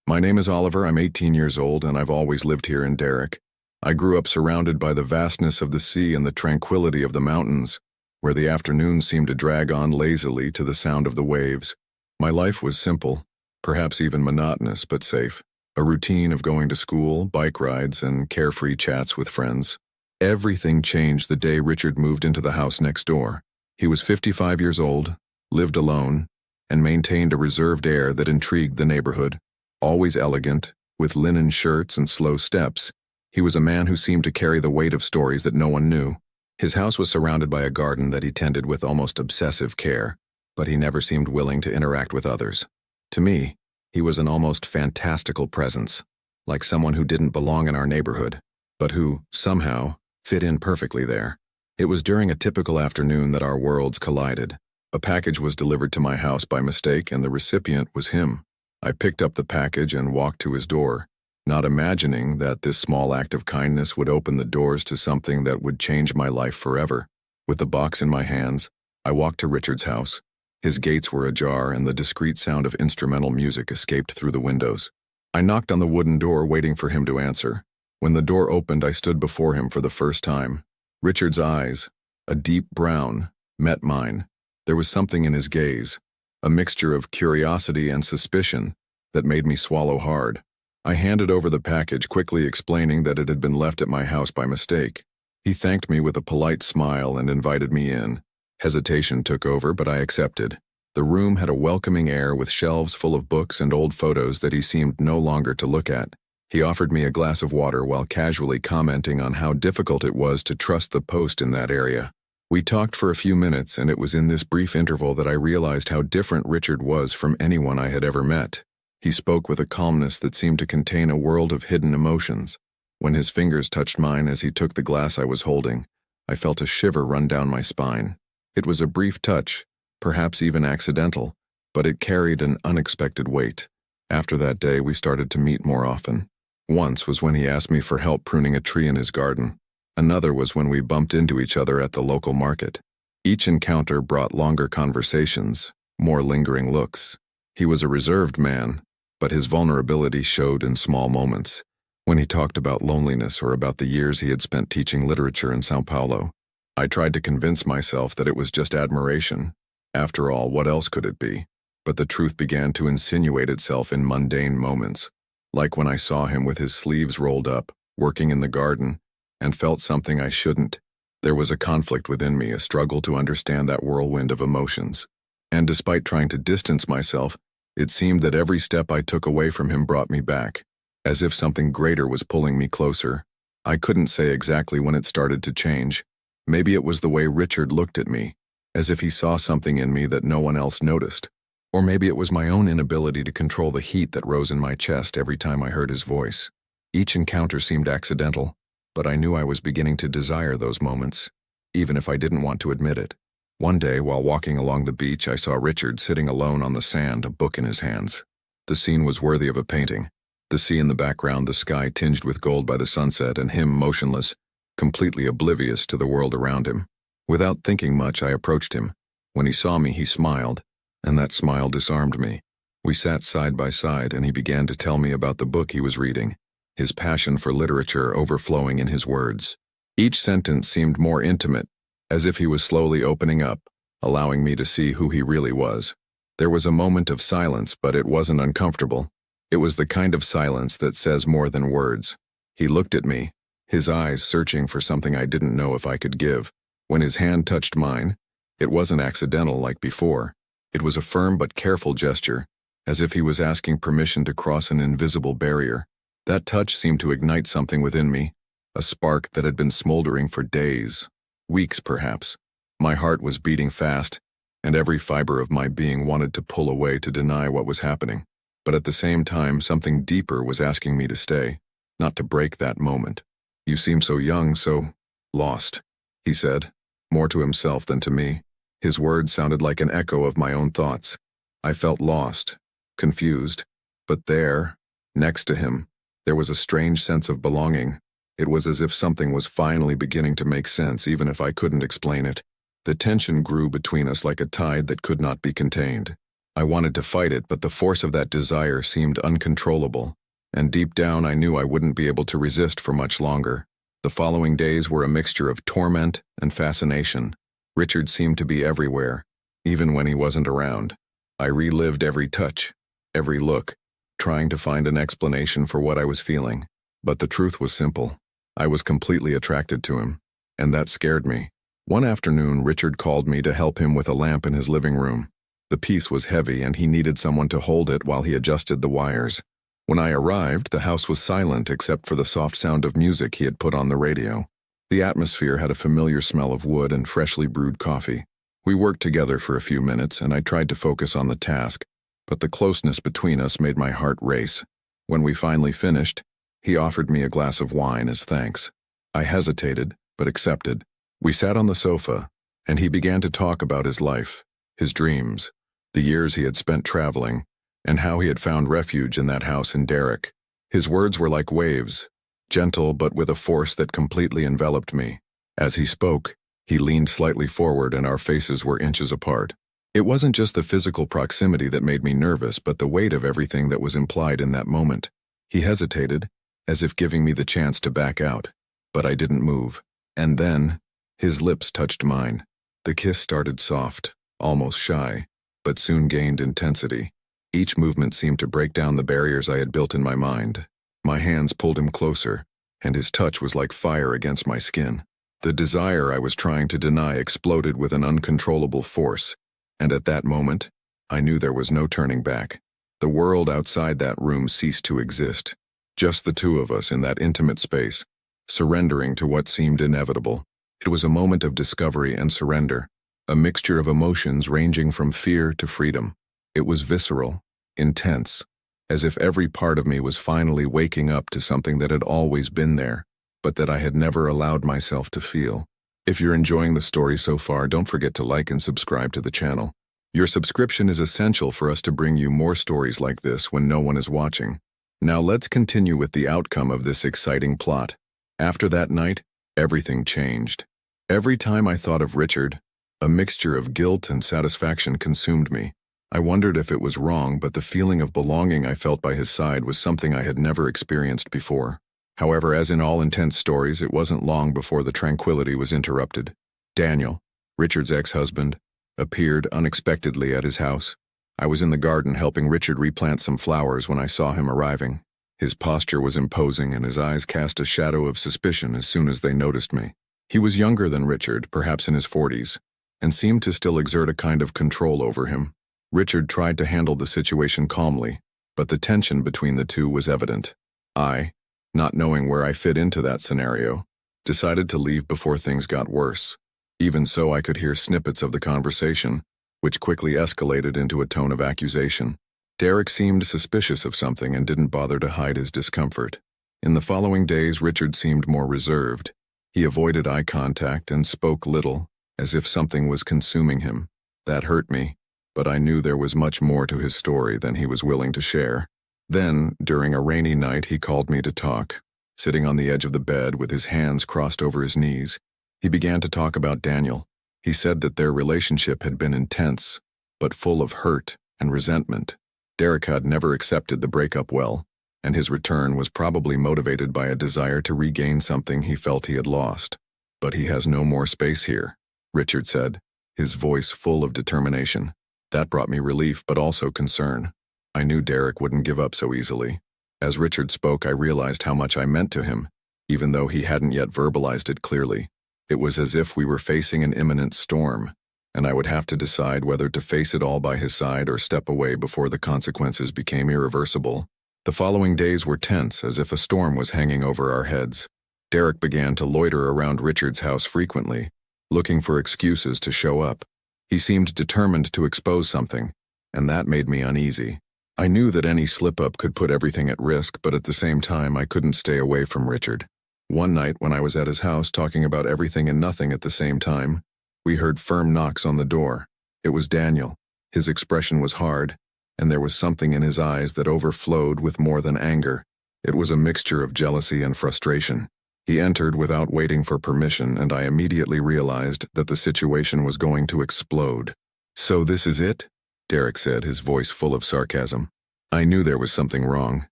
My name is Oliver, I'm 18 years old, and I've always lived here in Derrick. I grew up surrounded by the vastness of the sea and the tranquility of the mountains, where the afternoons seemed to drag on lazily to the sound of the waves. My life was simple, perhaps even monotonous, but safe. A routine of going to school, bike rides, and carefree chats with friends. Everything changed the day Richard moved into the house next door. He was 55 years old, lived alone, and maintained a reserved air that intrigued the neighborhood. Always elegant, with linen shirts and slow steps, he was a man who seemed to carry the weight of stories that no one knew. His house was surrounded by a garden that he tended with almost obsessive care, but he never seemed willing to interact with others. To me, he was an almost fantastical presence, like someone who didn't belong in our neighborhood, but who, somehow, fit in perfectly there. It was during a typical afternoon that our worlds collided. A package was delivered to my house by mistake, and the recipient was him. I picked up the package and walked to his door, not imagining that this small act of kindness would open the doors to something that would change my life forever. With the box in my hands, I walked to Richard's house. His gates were ajar, and the discreet sound of instrumental music escaped through the windows. I knocked on the wooden door, waiting for him to answer. When the door opened, I stood before him for the first time. Richard's eyes, a deep brown, met mine. There was something in his gaze, a mixture of curiosity and suspicion, that made me swallow hard. I handed over the package, quickly explaining that it had been left at my house by mistake. He thanked me with a polite smile and invited me in. Hesitation took over, but I accepted. The room had a welcoming air, with shelves full of books and old photos that he seemed no longer to look at. He offered me a glass of water while casually commenting on how difficult it was to trust the post in that area. We talked for a few minutes, and it was in this brief interval that I realized how different Richard was from anyone I had ever met. He spoke with a calmness that seemed to contain a world of hidden emotions. When his fingers touched mine as he took the glass I was holding, I felt a shiver run down my spine. It was a brief touch, perhaps even accidental, but it carried an unexpected weight. After that day, we started to meet more often. Once was when he asked me for help pruning a tree in his garden. Another was when we bumped into each other at the local market. Each encounter brought longer conversations, more lingering looks. He was a reserved man, but his vulnerability showed in small moments. When he talked about loneliness or about the years he had spent teaching literature in São Paulo, I tried to convince myself that it was just admiration. After all, what else could it be? But the truth began to insinuate itself in mundane moments, like when I saw him with his sleeves rolled up, working in the garden, and felt something I shouldn't. There was a conflict within me, a struggle to understand that whirlwind of emotions. And despite trying to distance myself, it seemed that every step I took away from him brought me back, as if something greater was pulling me closer. I couldn't say exactly when it started to change. Maybe it was the way Richard looked at me, as if he saw something in me that no one else noticed. Or maybe it was my own inability to control the heat that rose in my chest every time I heard his voice. Each encounter seemed accidental, but I knew I was beginning to desire those moments, even if I didn't want to admit it. One day, while walking along the beach, I saw Richard sitting alone on the sand, a book in his hands. The scene was worthy of a painting. The sea in the background, the sky tinged with gold by the sunset, and him motionless, completely oblivious to the world around him. Without thinking much, I approached him. When he saw me, he smiled, and that smile disarmed me. We sat side by side, and he began to tell me about the book he was reading, his passion for literature overflowing in his words. Each sentence seemed more intimate, as if he was slowly opening up, allowing me to see who he really was. There was a moment of silence, but it wasn't uncomfortable. It was the kind of silence that says more than words. He looked at me, his eyes searching for something I didn't know if I could give. When his hand touched mine, it wasn't accidental like before. It was a firm but careful gesture, as if he was asking permission to cross an invisible barrier. That touch seemed to ignite something within me, a spark that had been smoldering for days, weeks perhaps. My heart was beating fast, and every fiber of my being wanted to pull away to deny what was happening. But at the same time, something deeper was asking me to stay, not to break that moment. "You seem so young, so lost," he said, more to himself than to me. His words sounded like an echo of my own thoughts. I felt lost, confused, but there, next to him, there was a strange sense of belonging. It was as if something was finally beginning to make sense, even if I couldn't explain it. The tension grew between us like a tide that could not be contained. I wanted to fight it, but the force of that desire seemed uncontrollable, and deep down I knew I wouldn't be able to resist for much longer. The following days were a mixture of torment and fascination. Richard seemed to be everywhere, even when he wasn't around. I relived every touch, every look, trying to find an explanation for what I was feeling. But the truth was simple. I was completely attracted to him, and that scared me. One afternoon, Richard called me to help him with a lamp in his living room. The piece was heavy, and he needed someone to hold it while he adjusted the wires. When I arrived, the house was silent except for the soft sound of music he had put on the radio. The atmosphere had a familiar smell of wood and freshly brewed coffee. We worked together for a few minutes, and I tried to focus on the task, but the closeness between us made my heart race. When we finally finished, he offered me a glass of wine as thanks. I hesitated, but accepted. We sat on the sofa, and he began to talk about his life, his dreams, the years he had spent traveling, and how he had found refuge in that house in Derek. His words were like waves, gentle but with a force that completely enveloped me. As he spoke, he leaned slightly forward and our faces were inches apart. It wasn't just the physical proximity that made me nervous, but the weight of everything that was implied in that moment. He hesitated, as if giving me the chance to back out, but I didn't move. And then, his lips touched mine. The kiss started soft, almost shy, but soon gained intensity. Each movement seemed to break down the barriers I had built in my mind. My hands pulled him closer, and his touch was like fire against my skin. The desire I was trying to deny exploded with an uncontrollable force, and at that moment, I knew there was no turning back. The world outside that room ceased to exist. Just the two of us in that intimate space, surrendering to what seemed inevitable. It was a moment of discovery and surrender, a mixture of emotions ranging from fear to freedom. It was visceral, intense, as if every part of me was finally waking up to something that had always been there, but that I had never allowed myself to feel. If you're enjoying the story so far, don't forget to like and subscribe to the channel. Your subscription is essential for us to bring you more stories like this when no one is watching. Now let's continue with the outcome of this exciting plot. After that night, everything changed. Every time I thought of Richard, a mixture of guilt and satisfaction consumed me. I wondered if it was wrong, but the feeling of belonging I felt by his side was something I had never experienced before. However, as in all intense stories, it wasn't long before the tranquility was interrupted. Daniel, Richard's ex-husband, appeared unexpectedly at his house. I was in the garden helping Richard replant some flowers when I saw him arriving. His posture was imposing and his eyes cast a shadow of suspicion as soon as they noticed me. He was younger than Richard, perhaps in his 40s, and seemed to still exert a kind of control over him. Richard tried to handle the situation calmly, but the tension between the two was evident. I, not knowing where I fit into that scenario, decided to leave before things got worse. Even so, I could hear snippets of the conversation, which quickly escalated into a tone of accusation. Derek seemed suspicious of something and didn't bother to hide his discomfort. In the following days, Richard seemed more reserved. He avoided eye contact and spoke little, as if something was consuming him. That hurt me, but I knew there was much more to his story than he was willing to share. Then, during a rainy night, he called me to talk. Sitting on the edge of the bed with his hands crossed over his knees, he began to talk about Daniel. He said that their relationship had been intense, but full of hurt and resentment. Derek had never accepted the breakup well, and his return was probably motivated by a desire to regain something he felt he had lost. But he has no more space here, Richard said, his voice full of determination. That brought me relief but also concern. I knew Derek wouldn't give up so easily. As Richard spoke, I realized how much I meant to him, even though he hadn't yet verbalized it clearly. It was as if we were facing an imminent storm, and I would have to decide whether to face it all by his side or step away before the consequences became irreversible. The following days were tense, as if a storm was hanging over our heads. Derek began to loiter around Richard's house frequently, looking for excuses to show up. He seemed determined to expose something, and that made me uneasy. I knew that any slip-up could put everything at risk, but at the same time I couldn't stay away from Richard. One night, when I was at his house talking about everything and nothing at the same time, we heard firm knocks on the door. It was Daniel. His expression was hard, and there was something in his eyes that overflowed with more than anger. It was a mixture of jealousy and frustration. He entered without waiting for permission, and I immediately realized that the situation was going to explode. "So this is it?" Derek said, his voice full of sarcasm. I knew there was something wrong.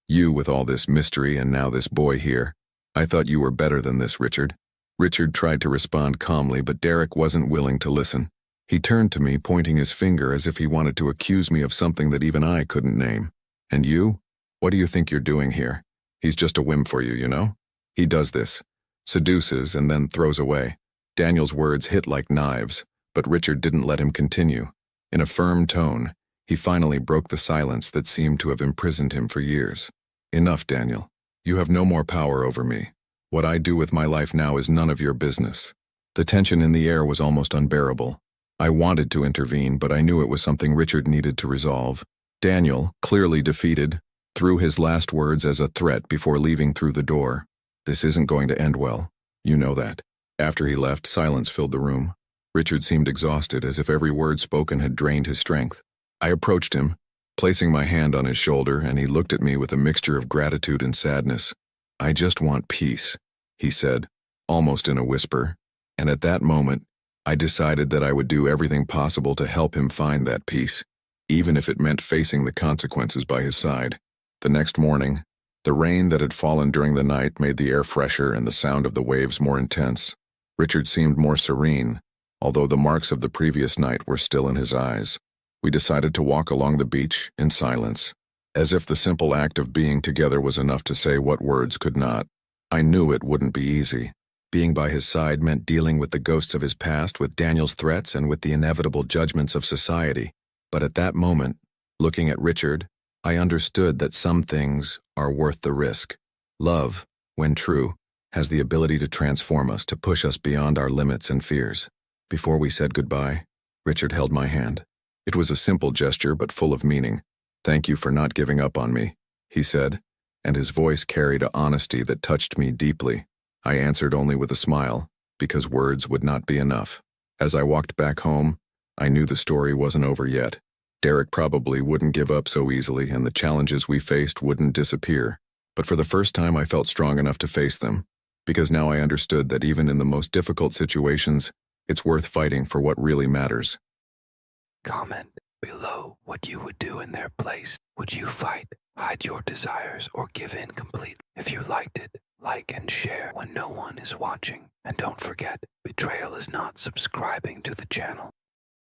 You with all this mystery and now this boy here. I thought you were better than this, Richard. Richard tried to respond calmly, but Derek wasn't willing to listen. He turned to me, pointing his finger as if he wanted to accuse me of something that even I couldn't name. And you? What do you think you're doing here? He's just a whim for you, you know? He does this. Seduces and then throws away. Daniel's words hit like knives, but Richard didn't let him continue. In a firm tone, he finally broke the silence that seemed to have imprisoned him for years. Enough, Daniel. You have no more power over me. What I do with my life now is none of your business. The tension in the air was almost unbearable. I wanted to intervene, but I knew it was something Richard needed to resolve. Daniel, clearly defeated, threw his last words as a threat before leaving through the door. This isn't going to end well. You know that. After he left, silence filled the room. Richard seemed exhausted, as if every word spoken had drained his strength. I approached him, placing my hand on his shoulder, and he looked at me with a mixture of gratitude and sadness. I just want peace, he said, almost in a whisper. And at that moment, I decided that I would do everything possible to help him find that peace, even if it meant facing the consequences by his side. The next morning, the rain that had fallen during the night made the air fresher and the sound of the waves more intense. Richard seemed more serene, although the marks of the previous night were still in his eyes. We decided to walk along the beach in silence, as if the simple act of being together was enough to say what words could not. I knew it wouldn't be easy. Being by his side meant dealing with the ghosts of his past, with Daniel's threats, and with the inevitable judgments of society. But at that moment, looking at Richard, I understood that some things are worth the risk. Love, when true, has the ability to transform us, to push us beyond our limits and fears. Before we said goodbye, Richard held my hand. It was a simple gesture, but full of meaning. Thank you for not giving up on me, he said, and his voice carried an honesty that touched me deeply. I answered only with a smile, because words would not be enough. As I walked back home, I knew the story wasn't over yet. Derek probably wouldn't give up so easily, and the challenges we faced wouldn't disappear. But for the first time, I felt strong enough to face them, because now I understood that even in the most difficult situations, it's worth fighting for what really matters. Comment below what you would do in their place. Would you fight, hide your desires, or give in completely? If you liked it, like and share when no one is watching. And don't forget, betrayal is not subscribing to the channel.